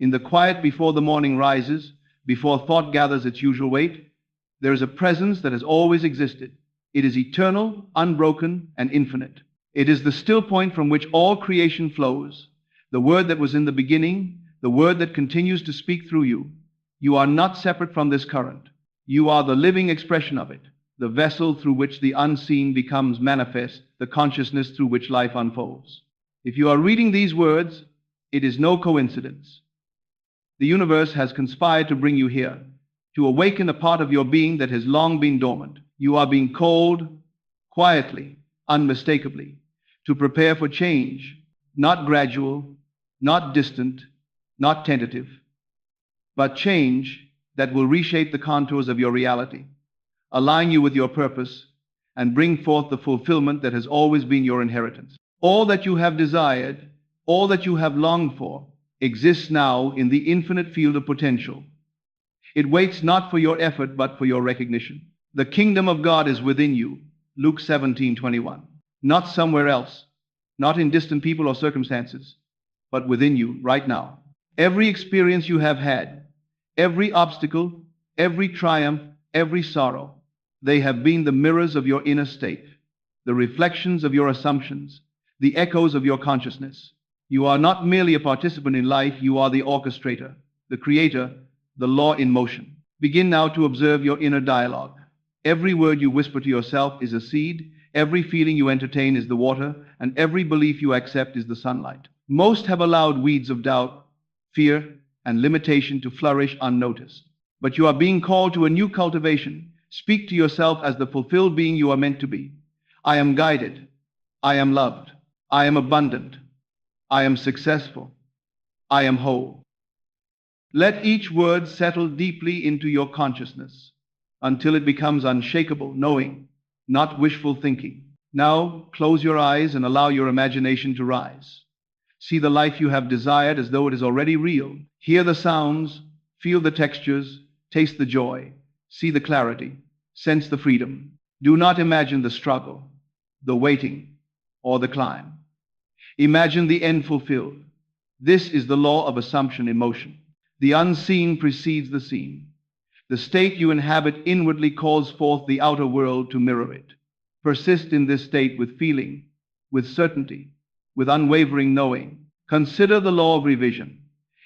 In the quiet before the morning rises, before thought gathers its usual weight, there is a presence that has always existed. It is eternal, unbroken, and infinite. It is the still point from which all creation flows, the word that was in the beginning, the word that continues to speak through you. You are not separate from this current. You are the living expression of it, the vessel through which the unseen becomes manifest, the consciousness through which life unfolds. If you are reading these words, it is no coincidence. The universe has conspired to bring you here, to awaken a part of your being that has long been dormant. You are being called quietly, unmistakably, to prepare for change, not gradual, not distant, not tentative, but change that will reshape the contours of your reality, align you with your purpose, and bring forth the fulfillment that has always been your inheritance. All that you have desired, all that you have longed for, exists now in the infinite field of potential. It waits not for your effort, but for your recognition. The kingdom of God is within you, Luke 17:21. Not somewhere else, not in distant people or circumstances, but within you right now. Every experience you have had, every obstacle, every triumph, every sorrow, they have been the mirrors of your inner state, the reflections of your assumptions, the echoes of your consciousness. You are not merely a participant in life, you are the orchestrator, the creator, the law in motion. Begin now to observe your inner dialogue. Every word you whisper to yourself is a seed, every feeling you entertain is the water, and every belief you accept is the sunlight. Most have allowed weeds of doubt, fear, and limitation to flourish unnoticed. But you are being called to a new cultivation. Speak to yourself as the fulfilled being you are meant to be. I am guided. I am loved. I am abundant. I am successful. I am whole. Let each word settle deeply into your consciousness until it becomes unshakable knowing, not wishful thinking. Now close your eyes and allow your imagination to rise. See the life you have desired as though it is already real. Hear the sounds, feel the textures, taste the joy, see the clarity, sense the freedom. Do not imagine the struggle, the waiting, or the climb. Imagine the end fulfilled. This is the law of assumption in motion. The unseen precedes the seen. The state you inhabit inwardly calls forth the outer world to mirror it. Persist in this state with feeling, with certainty, with unwavering knowing. Consider the law of revision.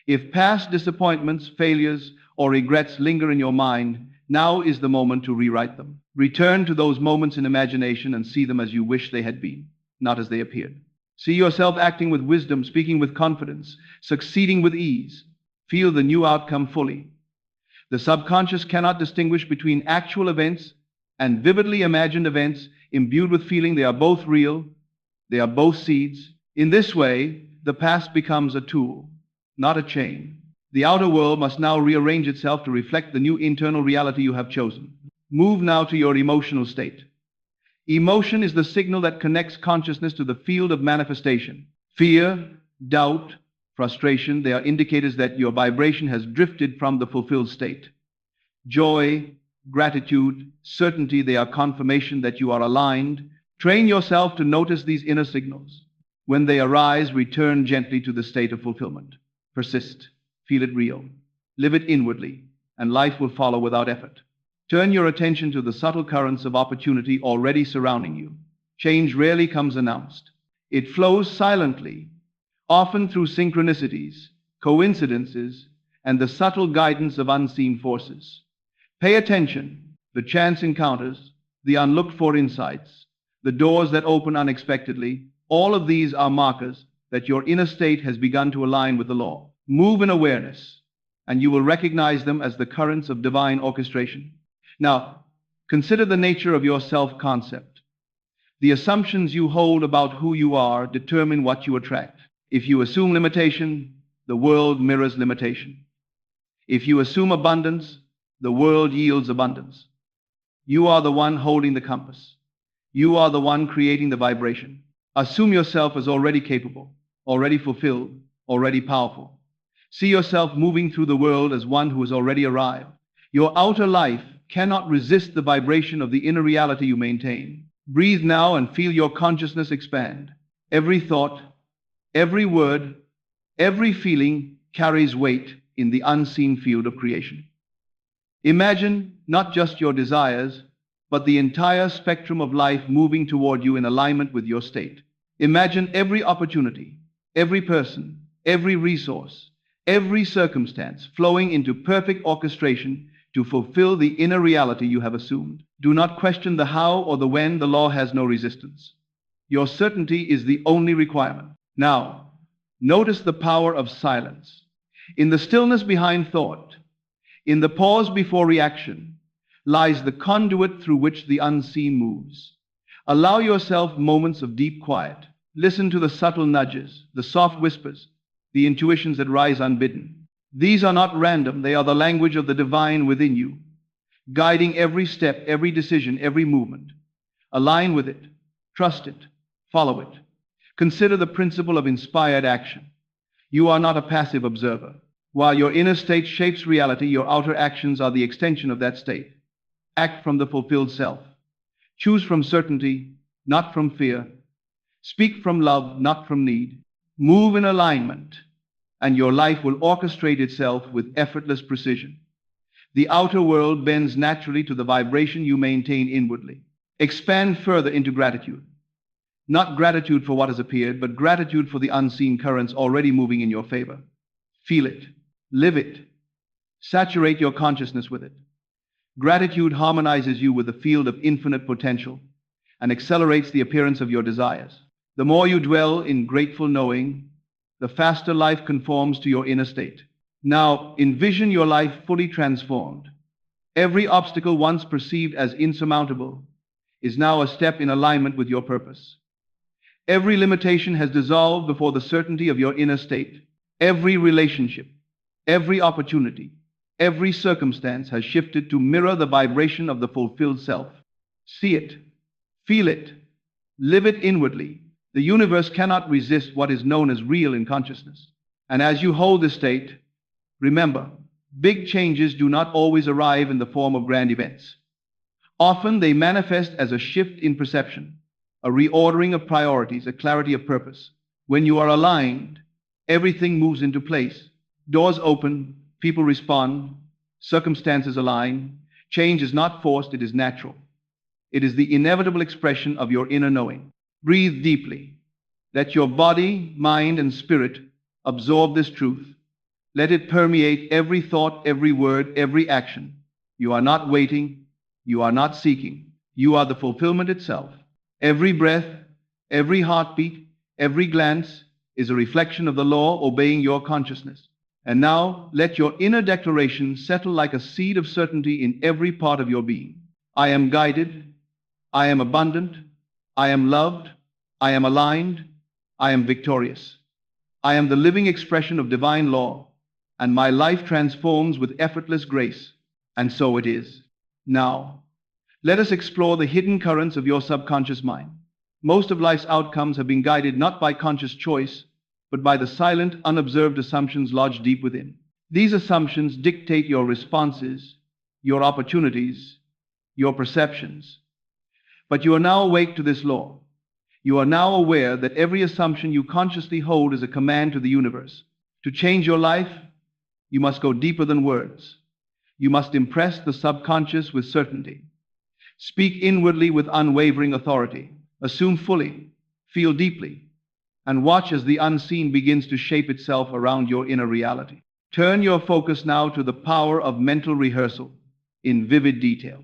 If past disappointments, failures, or regrets linger in your mind, now is the moment to rewrite them. Return to those moments in imagination and see them as you wish they had been, not as they appeared. See yourself acting with wisdom, speaking with confidence, succeeding with ease. Feel the new outcome fully. The subconscious cannot distinguish between actual events and vividly imagined events imbued with feeling. They are both real. They are both seeds. In this way, the past becomes a tool, not a chain. The outer world must now rearrange itself to reflect the new internal reality you have chosen. Move now to your emotional state. Emotion is the signal that connects consciousness to the field of manifestation. Fear, doubt, frustration, they are indicators that your vibration has drifted from the fulfilled state. Joy, gratitude, certainty, they are confirmation that you are aligned. Train yourself to notice these inner signals. When they arise, return gently to the state of fulfillment. Persist, feel it real, live it inwardly, and life will follow without effort. Turn your attention to the subtle currents of opportunity already surrounding you. Change rarely comes announced. It flows silently, often through synchronicities, coincidences, and the subtle guidance of unseen forces. Pay attention, the chance encounters, the unlooked for insights, the doors that open unexpectedly. All of these are markers that your inner state has begun to align with the law. Move in awareness, and you will recognize them as the currents of divine orchestration. Now, consider the nature of your self-concept. The assumptions you hold about who you are determine what you attract. If you assume limitation, the world mirrors limitation. If you assume abundance, the world yields abundance. You are the one holding the compass. You are the one creating the vibration. Assume yourself as already capable, already fulfilled, already powerful. See yourself moving through the world as one who has already arrived. Your outer life cannot resist the vibration of the inner reality you maintain. Breathe now and feel your consciousness expand. Every thought, every word, every feeling carries weight in the unseen field of creation. Imagine not just your desires, but the entire spectrum of life moving toward you in alignment with your state. Imagine every opportunity, every person, every resource, every circumstance flowing into perfect orchestration to fulfill the inner reality you have assumed. Do not question the how or the when. The law has no resistance. Your certainty is the only requirement. Now, notice the power of silence. In the stillness behind thought, in the pause before reaction, lies the conduit through which the unseen moves. Allow yourself moments of deep quiet. Listen to the subtle nudges, the soft whispers, the intuitions that rise unbidden. These are not random, they are the language of the divine within you, guiding every step, every decision, every movement. Align with it, trust it, follow it. Consider the principle of inspired action. You are not a passive observer. While your inner state shapes reality, your outer actions are the extension of that state. Act from the fulfilled self. Choose from certainty, not from fear. Speak from love, not from need. Move in alignment, and your life will orchestrate itself with effortless precision. The outer world bends naturally to the vibration you maintain inwardly. Expand further into gratitude. Not gratitude for what has appeared, but gratitude for the unseen currents already moving in your favor. Feel it. Live it. Saturate your consciousness with it. Gratitude harmonizes you with the field of infinite potential and accelerates the appearance of your desires. The more you dwell in grateful knowing, the faster life conforms to your inner state. Now, envision your life fully transformed. Every obstacle once perceived as insurmountable is now a step in alignment with your purpose. Every limitation has dissolved before the certainty of your inner state. Every relationship, every opportunity, every circumstance has shifted to mirror the vibration of the fulfilled self. See it, feel it, live it inwardly. The universe cannot resist what is known as real in consciousness. And as you hold this state, remember, big changes do not always arrive in the form of grand events. Often they manifest as a shift in perception, a reordering of priorities, a clarity of purpose. When you are aligned, everything moves into place. Doors open, people respond, circumstances align. Change is not forced, it is natural. It is the inevitable expression of your inner knowing. Breathe deeply. Let your body, mind, and spirit absorb this truth. Let it permeate every thought, every word, every action. You are not waiting. You are not seeking. You are the fulfillment itself. Every breath, every heartbeat, every glance is a reflection of the law obeying your consciousness. And now, let your inner declaration settle like a seed of certainty in every part of your being. I am guided. I am abundant. I am loved. I am aligned. I am victorious. I am the living expression of divine law, and my life transforms with effortless grace. And so it is. Now, let us explore the hidden currents of your subconscious mind. Most of life's outcomes have been guided not by conscious choice, but by the silent, unobserved assumptions lodged deep within. These assumptions dictate your responses, your opportunities, your perceptions. But you are now awake to this law. You are now aware that every assumption you consciously hold is a command to the universe. To change your life, you must go deeper than words. You must impress the subconscious with certainty. Speak inwardly with unwavering authority. Assume fully, feel deeply, and watch as the unseen begins to shape itself around your inner reality. Turn your focus now to the power of mental rehearsal in vivid detail.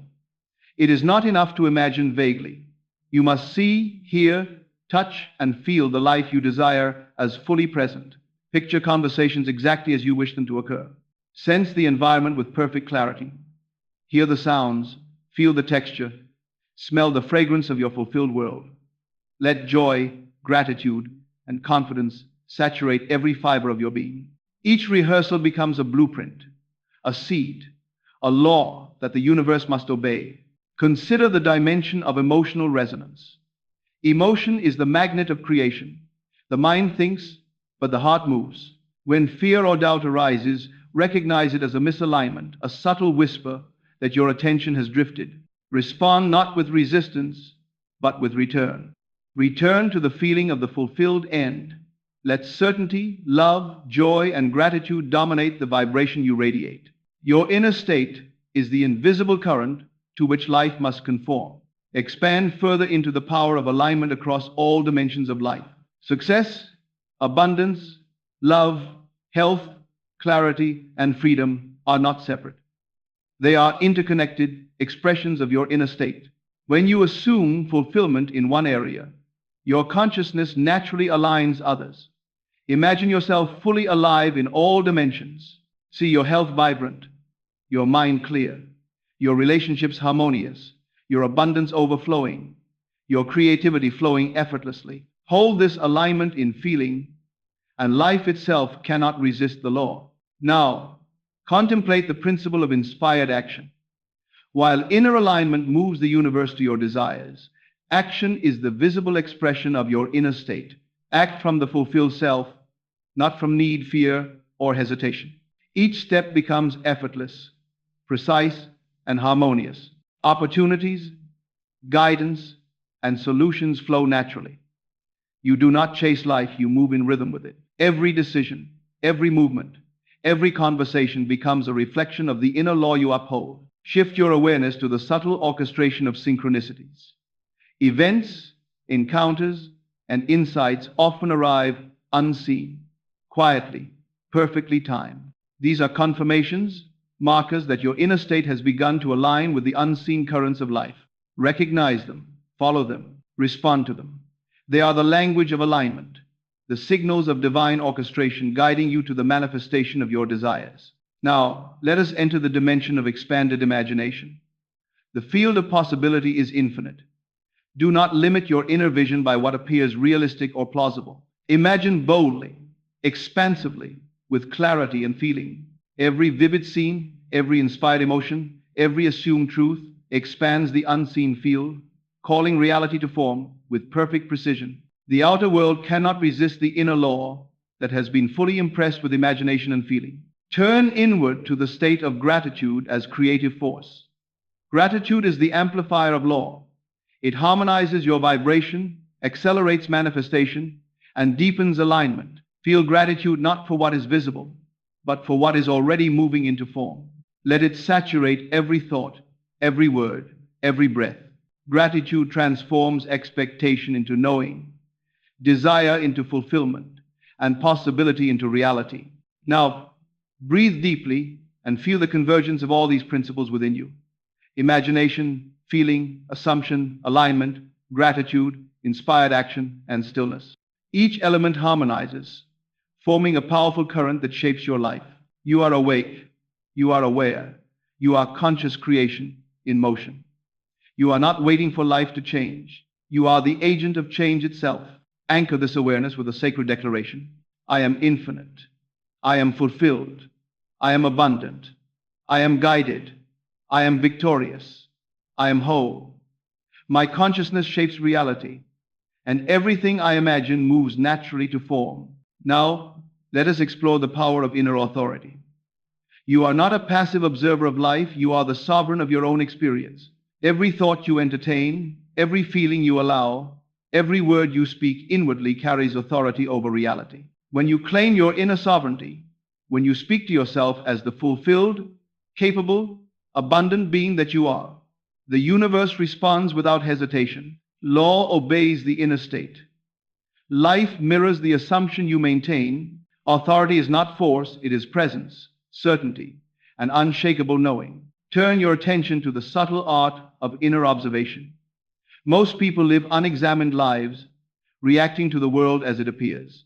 It is not enough to imagine vaguely. You must see, hear, touch, and feel the life you desire as fully present. Picture conversations exactly as you wish them to occur. Sense the environment with perfect clarity. Hear the sounds, feel the texture, smell the fragrance of your fulfilled world. Let joy, gratitude, and confidence saturate every fiber of your being. Each rehearsal becomes a blueprint, a seed, a law that the universe must obey. Consider the dimension of emotional resonance. Emotion is the magnet of creation. The mind thinks, but the heart moves. When fear or doubt arises, recognize it as a misalignment, a subtle whisper that your attention has drifted. Respond not with resistance, but with return. Return to the feeling of the fulfilled end. Let certainty, love, joy, and gratitude dominate the vibration you radiate. Your inner state is the invisible current to which life must conform. Expand further into the power of alignment across all dimensions of life. Success, abundance, love, health, clarity, and freedom are not separate. They are interconnected expressions of your inner state. When you assume fulfillment in one area, your consciousness naturally aligns others. Imagine yourself fully alive in all dimensions. See your health vibrant, your mind clear, your relationships harmonious, your abundance overflowing, your creativity flowing effortlessly. Hold this alignment in feeling, and life itself cannot resist the law. Now, contemplate the principle of inspired action. While inner alignment moves the universe to your desires, action is the visible expression of your inner state. Act from the fulfilled self, not from need, fear, or hesitation. Each step becomes effortless, precise, and harmonious. Opportunities, guidance, and solutions flow naturally. You do not chase life, you move in rhythm with it. Every decision, every movement, every conversation becomes a reflection of the inner law you uphold. Shift your awareness to the subtle orchestration of synchronicities. Events, encounters, and insights often arrive unseen, quietly, perfectly timed. These are confirmations, markers that your inner state has begun to align with the unseen currents of life. Recognize them, follow them, respond to them. They are the language of alignment, the signals of divine orchestration guiding you to the manifestation of your desires. Now, let us enter the dimension of expanded imagination. The field of possibility is infinite. Do not limit your inner vision by what appears realistic or plausible. Imagine boldly, expansively, with clarity and feeling. Every vivid scene, every inspired emotion, every assumed truth expands the unseen field, calling reality to form with perfect precision. The outer world cannot resist the inner law that has been fully impressed with imagination and feeling. Turn inward to the state of gratitude as creative force. Gratitude is the amplifier of law. It harmonizes your vibration, accelerates manifestation, and deepens alignment. Feel gratitude not for what is visible, but for what is already moving into form. Let it saturate every thought, every word, every breath. Gratitude transforms expectation into knowing, desire into fulfillment, and possibility into reality. Now, breathe deeply and feel the convergence of all these principles within you. Imagination, feeling, assumption, alignment, gratitude, inspired action, and stillness. Each element harmonizes, forming a powerful current that shapes your life. You are awake. You are aware. You are conscious creation in motion. You are not waiting for life to change. You are the agent of change itself. Anchor this awareness with a sacred declaration. I am infinite. I am fulfilled. I am abundant. I am guided. I am victorious. I am whole. My consciousness shapes reality, and everything I imagine moves naturally to form. Now, let us explore the power of inner authority. You are not a passive observer of life, you are the sovereign of your own experience. Every thought you entertain, every feeling you allow, every word you speak inwardly carries authority over reality. When you claim your inner sovereignty, when you speak to yourself as the fulfilled, capable, abundant being that you are, the universe responds without hesitation. Law obeys the inner state. Life mirrors the assumption you maintain. Authority is not force, it is presence, certainty, and unshakable knowing. Turn your attention to the subtle art of inner observation. Most people live unexamined lives, reacting to the world as it appears.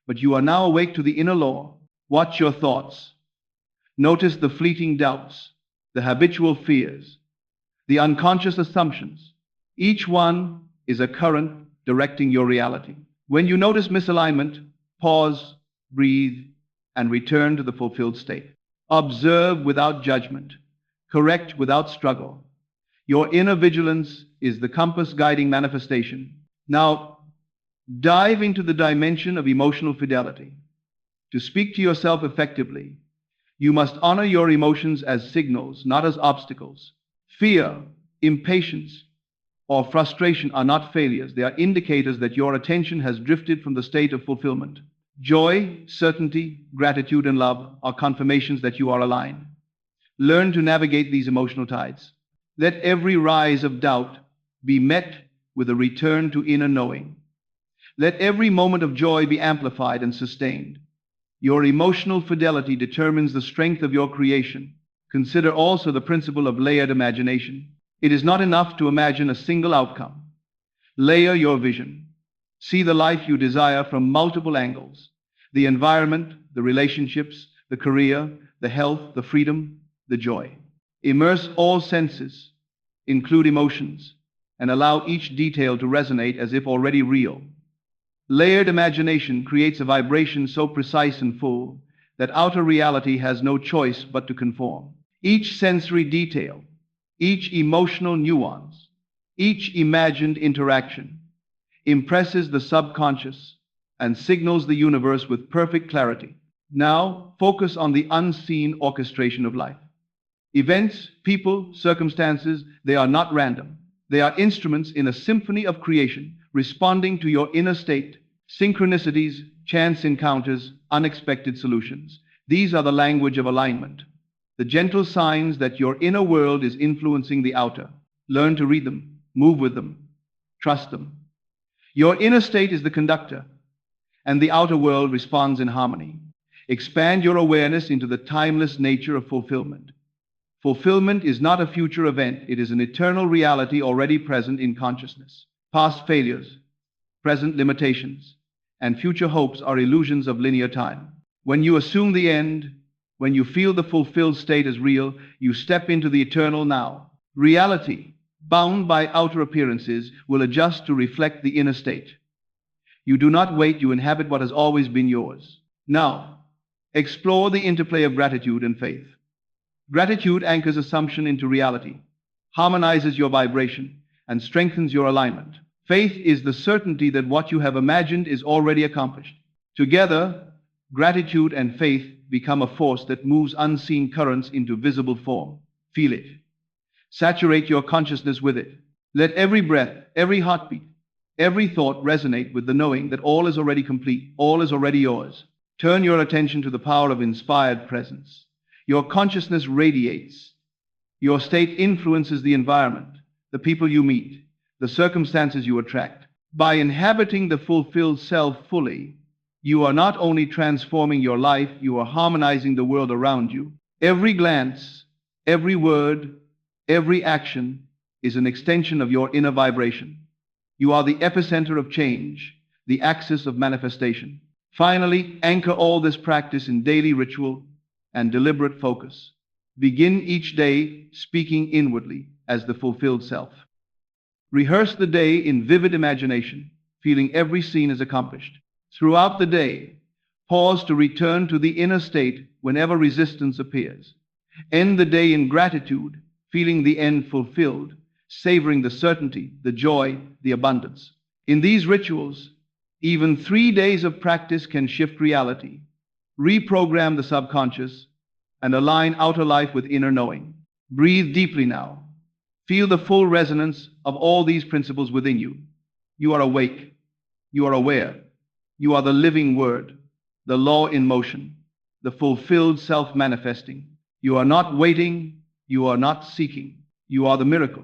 But you are now awake to the inner law. Watch your thoughts. Notice the fleeting doubts, the habitual fears, the unconscious assumptions. Each one is a current directing your reality. When you notice misalignment, pause, breathe, and return to the fulfilled state. Observe without judgment. Correct without struggle. Your inner vigilance is the compass guiding manifestation. Now, dive into the dimension of emotional fidelity. To speak to yourself effectively, you must honor your emotions as signals, not as obstacles. Fear, impatience, or frustration are not failures. They are indicators that your attention has drifted from the state of fulfillment. Joy, certainty, gratitude, and love are confirmations that you are aligned. Learn to navigate these emotional tides. Let every rise of doubt be met with a return to inner knowing. Let every moment of joy be amplified and sustained. Your emotional fidelity determines the strength of your creation. Consider also the principle of layered imagination. It is not enough to imagine a single outcome. Layer your vision. See the life you desire from multiple angles: the environment, the relationships, the career, the health, the freedom, the joy. Immerse all senses, include emotions, and allow each detail to resonate as if already real. Layered imagination creates a vibration so precise and full that outer reality has no choice but to conform. Each sensory detail, each emotional nuance, each imagined interaction impresses the subconscious and signals the universe with perfect clarity. Now, focus on the unseen orchestration of life. Events, people, circumstances, they are not random. They are instruments in a symphony of creation, responding to your inner state. Synchronicities, chance encounters, unexpected solutions. These are the language of alignment, the gentle signs that your inner world is influencing the outer. Learn to read them, move with them, trust them. Your inner state is the conductor, and the outer world responds in harmony. Expand your awareness into the timeless nature of fulfillment. Fulfillment is not a future event, it is an eternal reality already present in consciousness. Past failures, present limitations, and future hopes are illusions of linear time. When you assume the end, when you feel the fulfilled state as real, you step into the eternal now. Reality, bound by outer appearances, will adjust to reflect the inner state. You do not wait, you inhabit what has always been yours. Now, explore the interplay of gratitude and faith. Gratitude anchors assumption into reality, harmonizes your vibration, and strengthens your alignment. Faith is the certainty that what you have imagined is already accomplished. Together, gratitude and faith become a force that moves unseen currents into visible form. Feel it. Saturate your consciousness with it. Let every breath, every heartbeat, every thought resonate with the knowing that all is already complete, all is already yours. Turn your attention to the power of inspired presence. Your consciousness radiates. Your state influences the environment, the people you meet, the circumstances you attract. By inhabiting the fulfilled self fully, you are not only transforming your life, you are harmonizing the world around you. Every glance, every word, every action is an extension of your inner vibration. You are the epicenter of change, the axis of manifestation. Finally, anchor all this practice in daily ritual and deliberate focus. Begin each day speaking inwardly as the fulfilled self. Rehearse the day in vivid imagination, feeling every scene is accomplished. Throughout the day, pause to return to the inner state whenever resistance appears. End the day in gratitude, feeling the end fulfilled, savoring the certainty, the joy, the abundance. In these rituals, even 3 days of practice can shift reality, reprogram the subconscious, and align outer life with inner knowing. Breathe deeply now. Feel the full resonance of all these principles within you. You are awake. You are aware. You are the living word, the law in motion, the fulfilled self manifesting. You are not waiting. You are not seeking. You are the miracle,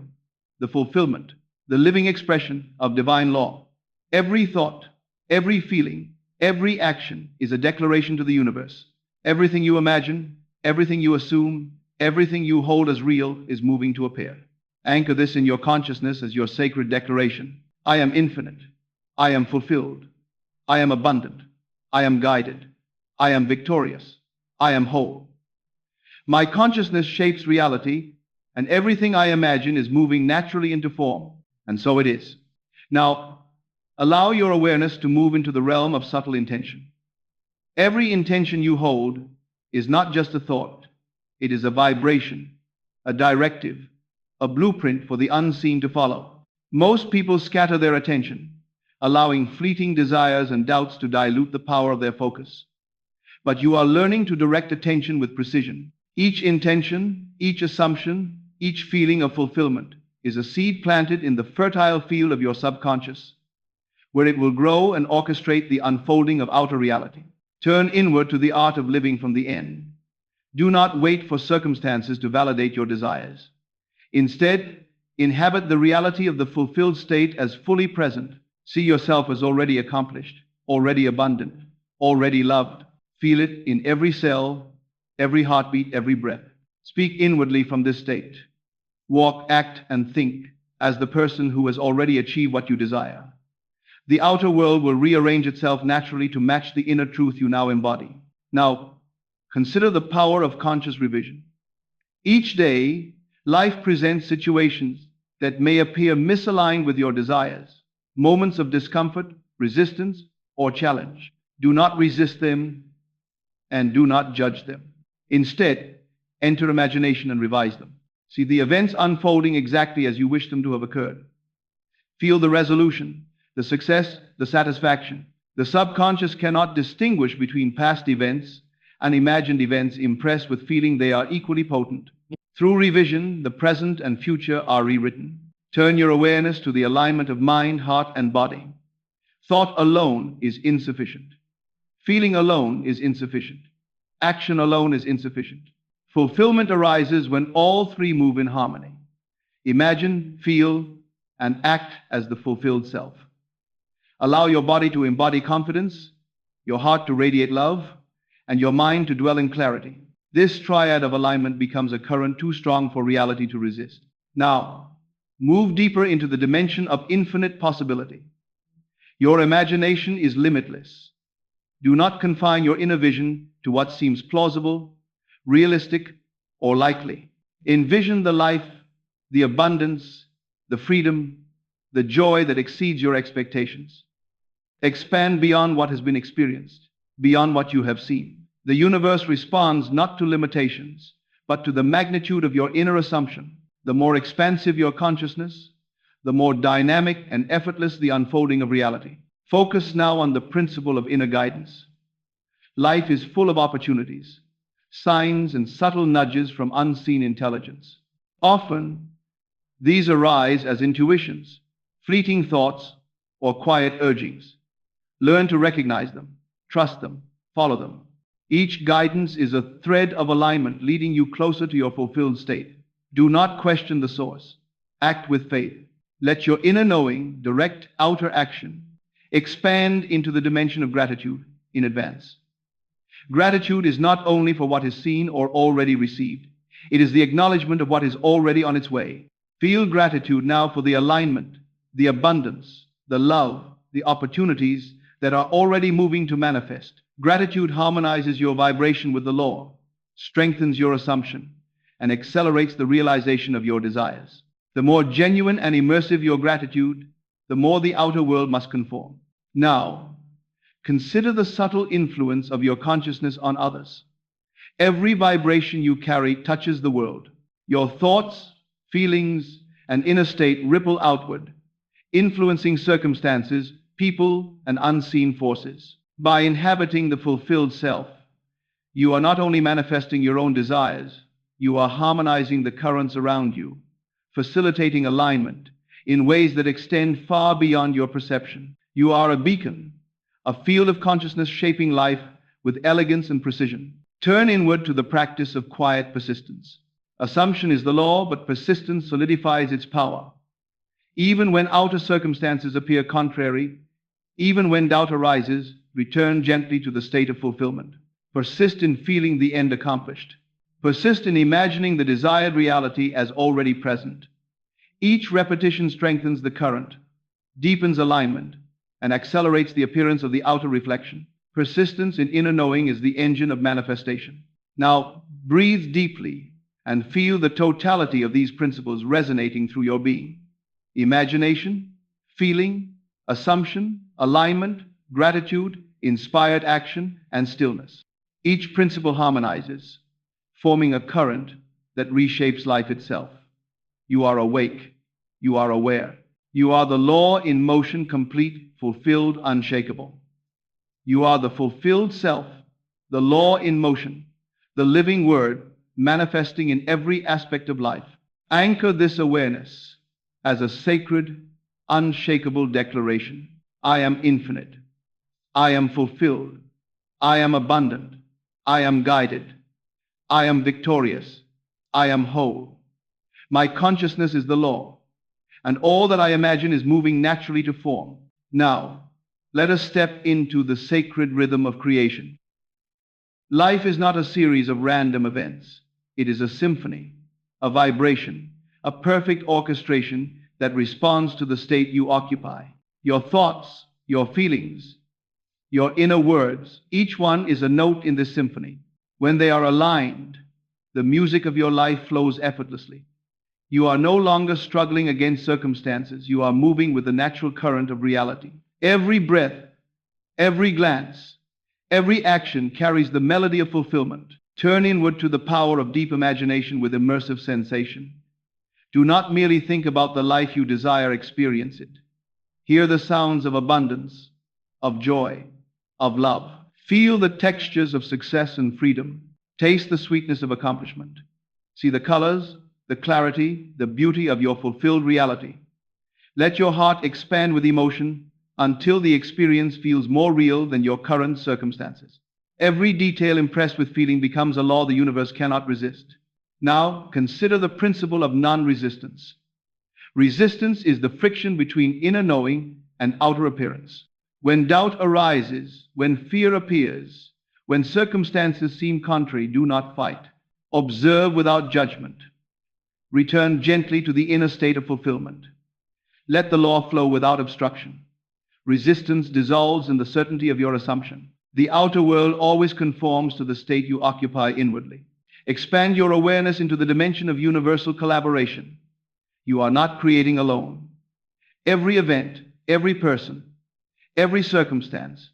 the fulfillment, the living expression of divine law. Every thought, every feeling, every action is a declaration to the universe. Everything you imagine, everything you assume, everything you hold as real is moving to appear. Anchor this in your consciousness as your sacred declaration. I am infinite. I am fulfilled. I am abundant. I am guided. I am victorious. I am whole. My consciousness shapes reality, and everything I imagine is moving naturally into form. And so it is. Now, allow your awareness to move into the realm of subtle intention. Every intention you hold is not just a thought. It is a vibration, a directive, a blueprint for the unseen to follow. Most people scatter their attention, allowing fleeting desires and doubts to dilute the power of their focus. But you are learning to direct attention with precision. Each intention, each assumption, each feeling of fulfillment is a seed planted in the fertile field of your subconscious. where it will grow and orchestrate the unfolding of outer reality. Turn inward to the art of living from the end. Do not wait for circumstances to validate your desires. Instead, inhabit the reality of the fulfilled state as fully present. See yourself as already accomplished, already abundant, already loved. Feel it in every cell, every heartbeat, every breath. Speak inwardly from this state. Walk, act, and think as the person who has already achieved what you desire. The outer world will rearrange itself naturally to match the inner truth you now embody. Now, consider the power of conscious revision. Each day, life presents situations that may appear misaligned with your desires, moments of discomfort, resistance, or challenge. Do not resist them and do not judge them. Instead, enter imagination and revise them. See the events unfolding exactly as you wish them to have occurred. Feel the resolution, the success, the satisfaction. The subconscious cannot distinguish between past events and imagined events, impressed with feeling they are equally potent. Through revision, the present and future are rewritten. Turn your awareness to the alignment of mind, heart, and body. Thought alone is insufficient. Feeling alone is insufficient. Action alone is insufficient. Fulfillment arises when all three move in harmony. Imagine, feel, and act as the fulfilled self. Allow your body to embody confidence, your heart to radiate love, and your mind to dwell in clarity. This triad of alignment becomes a current too strong for reality to resist. Now, move deeper into the dimension of infinite possibility. Your imagination is limitless. Do not confine your inner vision to what seems plausible, realistic, or likely. Envision the life, the abundance, the freedom, the joy that exceeds your expectations. Expand beyond what has been experienced, beyond what you have seen. The universe responds not to limitations, but to the magnitude of your inner assumption. The more expansive your consciousness, the more dynamic and effortless the unfolding of reality. Focus now on the principle of inner guidance. Life is full of opportunities, signs and subtle nudges from unseen intelligence. Often, these arise as intuitions, fleeting thoughts, or quiet urgings. Learn to recognize them, trust them, follow them. Each guidance is a thread of alignment leading you closer to your fulfilled state. Do not question the source. Act with faith. Let your inner knowing direct outer action. Expand into the dimension of gratitude in advance. Gratitude is not only for what is seen or already received. It is the acknowledgement of what is already on its way. Feel gratitude now for the alignment, the abundance, the love, the opportunities that are already moving to manifest. Gratitude harmonizes your vibration with the law, strengthens your assumption, and accelerates the realization of your desires. The more genuine and immersive your gratitude, the more the outer world must conform. Now, consider the subtle influence of your consciousness on others. Every vibration you carry touches the world. Your thoughts, feelings, and inner state ripple outward, influencing circumstances, people, and unseen forces. By inhabiting the fulfilled self, you are not only manifesting your own desires, you are harmonizing the currents around you, facilitating alignment in ways that extend far beyond your perception. You are a beacon, a field of consciousness shaping life with elegance and precision. Turn inward to the practice of quiet persistence. Assumption is the law, but persistence solidifies its power. Even when outer circumstances appear contrary, even when doubt arises, return gently to the state of fulfillment. Persist in feeling the end accomplished. Persist in imagining the desired reality as already present. Each repetition strengthens the current, deepens alignment, and accelerates the appearance of the outer reflection. Persistence in inner knowing is the engine of manifestation. Now, breathe deeply and feel the totality of these principles resonating through your being. Imagination, feeling, assumption, alignment, gratitude, inspired action, and stillness. Each principle harmonizes, forming a current that reshapes life itself. You are awake. You are aware. You are the law in motion, complete, fulfilled, unshakable. You are the fulfilled self, the law in motion, the living word manifesting in every aspect of life. Anchor this awareness as a sacred, unshakable declaration. I am infinite. I am fulfilled. I am abundant. I am guided. I am victorious. I am whole. My consciousness is the law, and all that I imagine is moving naturally to form. Now, let us step into the sacred rhythm of creation. Life is not a series of random events. It is a symphony, a vibration, a perfect orchestration that responds to the state you occupy. Your thoughts, your feelings, your inner words, each one is a note in this symphony. When they are aligned, the music of your life flows effortlessly. You are no longer struggling against circumstances. You are moving with the natural current of reality. Every breath, every glance, every action carries the melody of fulfillment. Turn inward to the power of deep imagination with immersive sensation. Do not merely think about the life you desire, experience it. Hear the sounds of abundance, of joy, of love. Feel the textures of success and freedom. Taste the sweetness of accomplishment. See the colors, the clarity, the beauty of your fulfilled reality. Let your heart expand with emotion until the experience feels more real than your current circumstances. Every detail impressed with feeling becomes a law the universe cannot resist. Now, consider the principle of non-resistance. Resistance is the friction between inner knowing and outer appearance. When doubt arises, when fear appears, when circumstances seem contrary, do not fight. Observe without judgment. Return gently to the inner state of fulfillment. Let the law flow without obstruction. Resistance dissolves in the certainty of your assumption. The outer world always conforms to the state you occupy inwardly. Expand your awareness into the dimension of universal collaboration. You are not creating alone. Every event, every person, every circumstance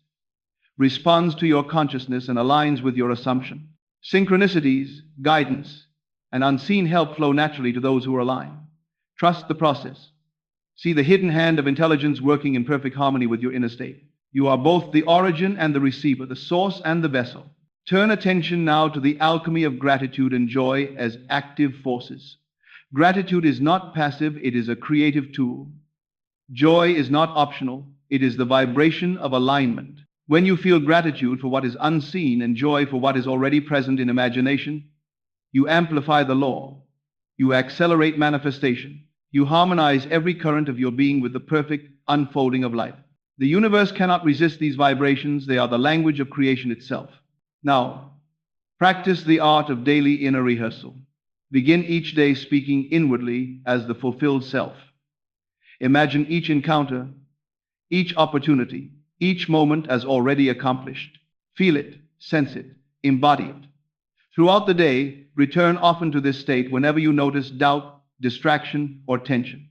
responds to your consciousness and aligns with your assumption. Synchronicities, guidance, and unseen help flow naturally to those who are aligned. Trust the process. See the hidden hand of intelligence working in perfect harmony with your inner state. You are both the origin and the receiver, the source and the vessel. Turn attention now to the alchemy of gratitude and joy as active forces. Gratitude is not passive, it is a creative tool. Joy is not optional, it is the vibration of alignment. When you feel gratitude for what is unseen and joy for what is already present in imagination, you amplify the law. You accelerate manifestation. You harmonize every current of your being with the perfect unfolding of life. The universe cannot resist these vibrations. They are the language of creation itself. Now, practice the art of daily inner rehearsal. Begin each day speaking inwardly as the fulfilled self. Imagine each encounter, each opportunity, each moment as already accomplished. Feel it, sense it, embody it. Throughout the day, return often to this state whenever you notice doubt, distraction, or tension.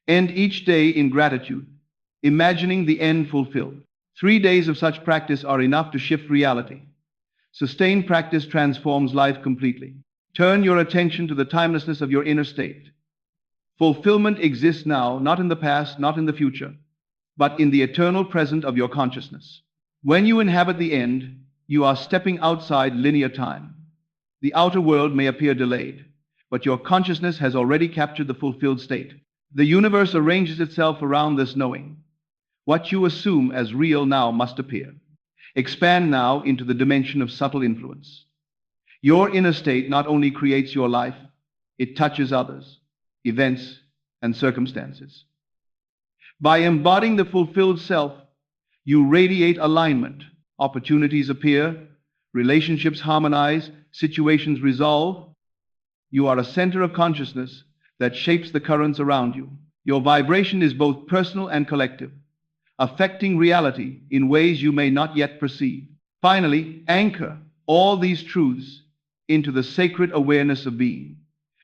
End each day in gratitude, imagining the end fulfilled. 3 days of such practice are enough to shift reality. Sustained practice transforms life completely. Turn your attention to the timelessness of your inner state. Fulfillment exists now, not in the past, not in the future, but in the eternal present of your consciousness. When you inhabit the end, you are stepping outside linear time. The outer world may appear delayed, but your consciousness has already captured the fulfilled state. The universe arranges itself around this knowing. What you assume as real now must appear. Expand now into the dimension of subtle influence. Your inner state not only creates your life, it touches others, events, and circumstances. By embodying the fulfilled self, you radiate alignment. Opportunities appear, relationships harmonize, situations resolve. You are a center of consciousness that shapes the currents around you. Your vibration is both personal and collective, affecting reality in ways you may not yet perceive. Finally, anchor all these truths into the sacred awareness of being.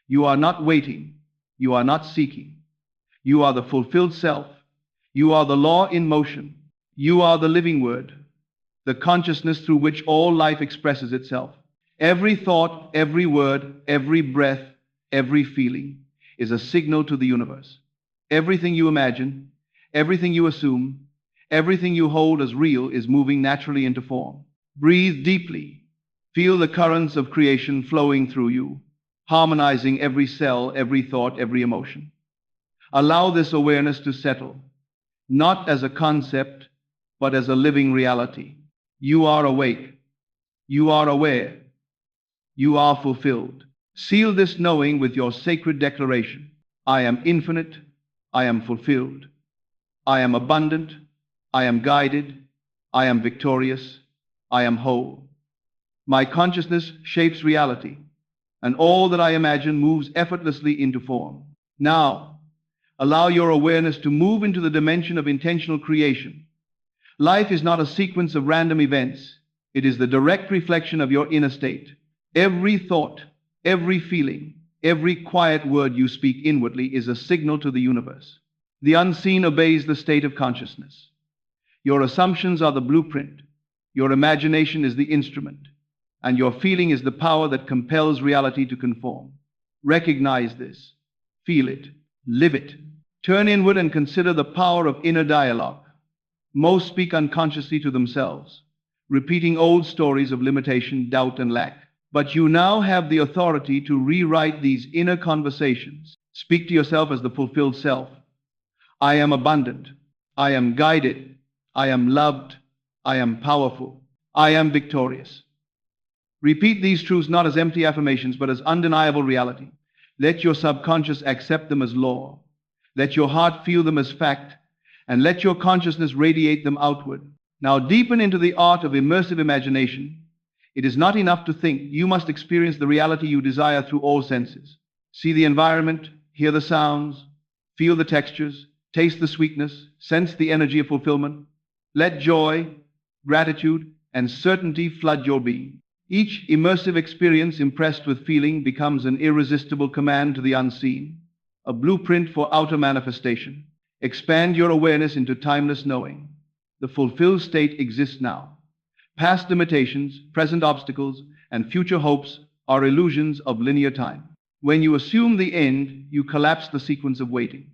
You are not waiting. You are not seeking. You are the fulfilled self. You are the law in motion. You are the living word, the consciousness through which all life expresses itself. Every thought, every word, every breath, every feeling is a signal to the universe. Everything you imagine, everything you assume, everything you hold as real is moving naturally into form. Breathe deeply. Feel the currents of creation flowing through you, harmonizing every cell, every thought, every emotion. Allow this awareness to settle. not as a concept, but as a living reality. You are awake. You are aware. You are fulfilled. Seal this knowing with your sacred declaration. I am infinite. I am fulfilled. I am abundant. I am guided. I am victorious. I am whole. My consciousness shapes reality, and all that I imagine moves effortlessly into form. Now, allow your awareness to move into the dimension of intentional creation. Life is not a sequence of random events. It is the direct reflection of your inner state. Every thought, every feeling, every quiet word you speak inwardly is a signal to the universe. The unseen obeys the state of consciousness. Your assumptions are the blueprint. Your imagination is the instrument. And your feeling is the power that compels reality to conform. Recognize this. Feel it. Live it. Turn inward and consider the power of inner dialogue. Most speak unconsciously to themselves, repeating old stories of limitation, doubt, and lack. But you now have the authority to rewrite these inner conversations. Speak to yourself as the fulfilled self. I am abundant. I am guided. I am loved. I am powerful. I am victorious. Repeat these truths not as empty affirmations, but as undeniable reality. Let your subconscious accept them as law. Let your heart feel them as fact, and let your consciousness radiate them outward. Now deepen into the art of immersive imagination. It is not enough to think. You must experience the reality you desire through all senses. See the environment, hear the sounds, feel the textures, taste the sweetness, sense the energy of fulfillment. Let joy, gratitude, and certainty flood your being. Each immersive experience impressed with feeling becomes an irresistible command to the unseen, a blueprint for outer manifestation. Expand your awareness into timeless knowing. The fulfilled state exists now. Past limitations, present obstacles, and future hopes are illusions of linear time. When you assume the end, you collapse the sequence of waiting.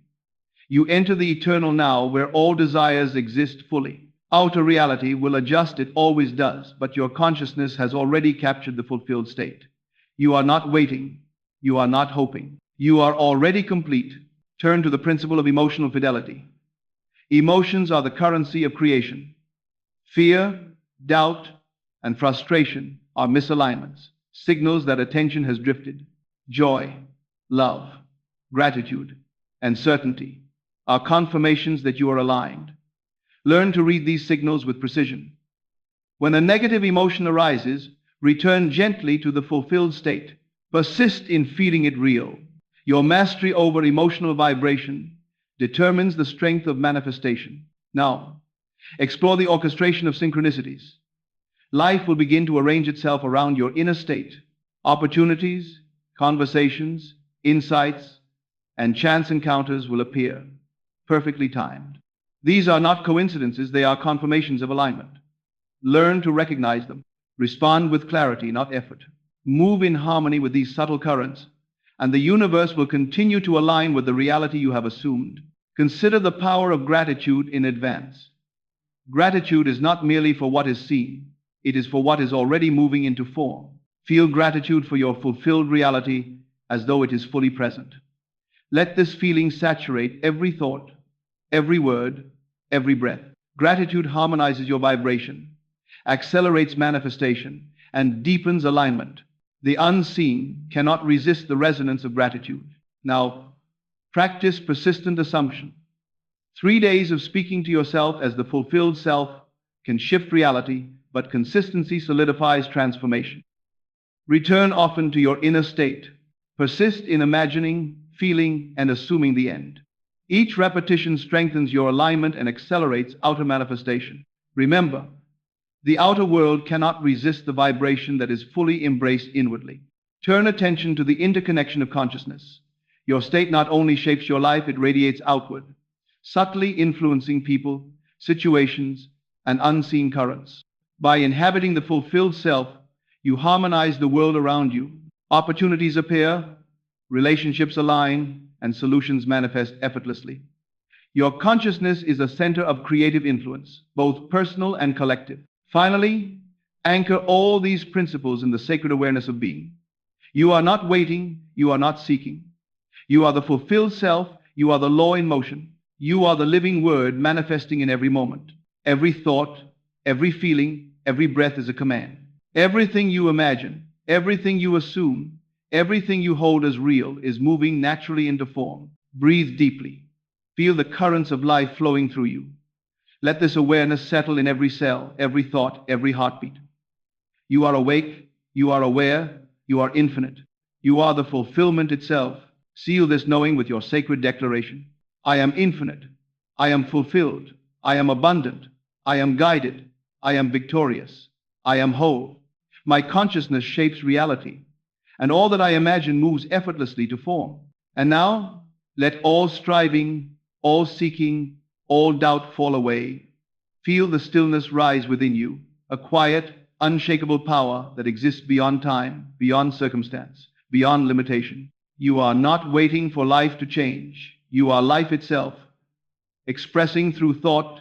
You enter the eternal now, where all desires exist fully. Outer reality will adjust, it always does, but your consciousness has already captured the fulfilled state. You are not waiting. You are not hoping. You are already complete. Turn to the principle of emotional fidelity. Emotions are the currency of creation. Fear, doubt, and frustration are misalignments, signals that attention has drifted. Joy, love, gratitude, and certainty are confirmations that you are aligned. Learn to read these signals with precision. When a negative emotion arises, return gently to the fulfilled state. Persist in feeling it real. Your mastery over emotional vibration determines the strength of manifestation. Now, explore the orchestration of synchronicities. Life will begin to arrange itself around your inner state. Opportunities, conversations, insights, and chance encounters will appear, perfectly timed. These are not coincidences, they are confirmations of alignment. Learn to recognize them. Respond with clarity, not effort. Move in harmony with these subtle currents, and the universe will continue to align with the reality you have assumed. Consider the power of gratitude in advance. Gratitude is not merely for what is seen, it is for what is already moving into form. Feel gratitude for your fulfilled reality as though it is fully present. Let this feeling saturate every thought, every word, every breath. Gratitude harmonizes your vibration, accelerates manifestation, and deepens alignment. The unseen cannot resist the resonance of gratitude. Now, practice persistent assumption. 3 days of speaking to yourself as the fulfilled self can shift reality, but consistency solidifies transformation. Return often to your inner state. Persist in imagining, feeling, and assuming the end. Each repetition strengthens your alignment and accelerates outer manifestation. Remember, the outer world cannot resist the vibration that is fully embraced inwardly. Turn attention to the interconnection of consciousness. Your state not only shapes your life, it radiates outward, subtly influencing people, situations, and unseen currents. By inhabiting the fulfilled self, you harmonize the world around you. Opportunities appear, relationships align, and solutions manifest effortlessly. Your consciousness is a center of creative influence, both personal and collective. Finally, anchor all these principles in the sacred awareness of being. You are not waiting, you are not seeking. You are the fulfilled self, you are the law in motion. You are the living word manifesting in every moment. Every thought, every feeling, every breath is a command. Everything you imagine, everything you assume, everything you hold as real is moving naturally into form. Breathe deeply. Feel the currents of life flowing through you. Let this awareness settle in every cell, every thought, every heartbeat. You are awake, you are aware, you are infinite. You are the fulfillment itself. Seal this knowing with your sacred declaration. I am infinite. I am fulfilled. I am abundant. I am guided. I am victorious. I am whole. My consciousness shapes reality, and all that I imagine moves effortlessly to form. And now, let all striving, all seeking, all doubt fall away. Feel the stillness rise within you, a quiet, unshakable power that exists beyond time, beyond circumstance, beyond limitation. You are not waiting for life to change. You are life itself, expressing through thought,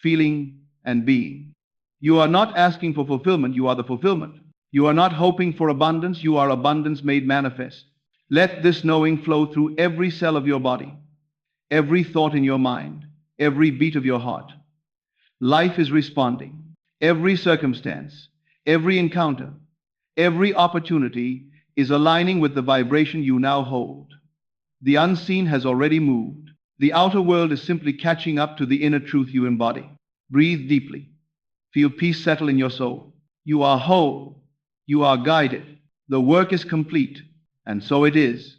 feeling, and being. You are not asking for fulfillment, you are the fulfillment. You are not hoping for abundance, you are abundance made manifest. Let this knowing flow through every cell of your body, every thought in your mind, every beat of your heart. Life is responding. Every circumstance, every encounter, every opportunity is aligning with the vibration you now hold. The unseen has already moved. The outer world is simply catching up to the inner truth you embody. Breathe deeply. Feel peace settle in your soul. You are whole. You are guided. The work is complete, and so it is.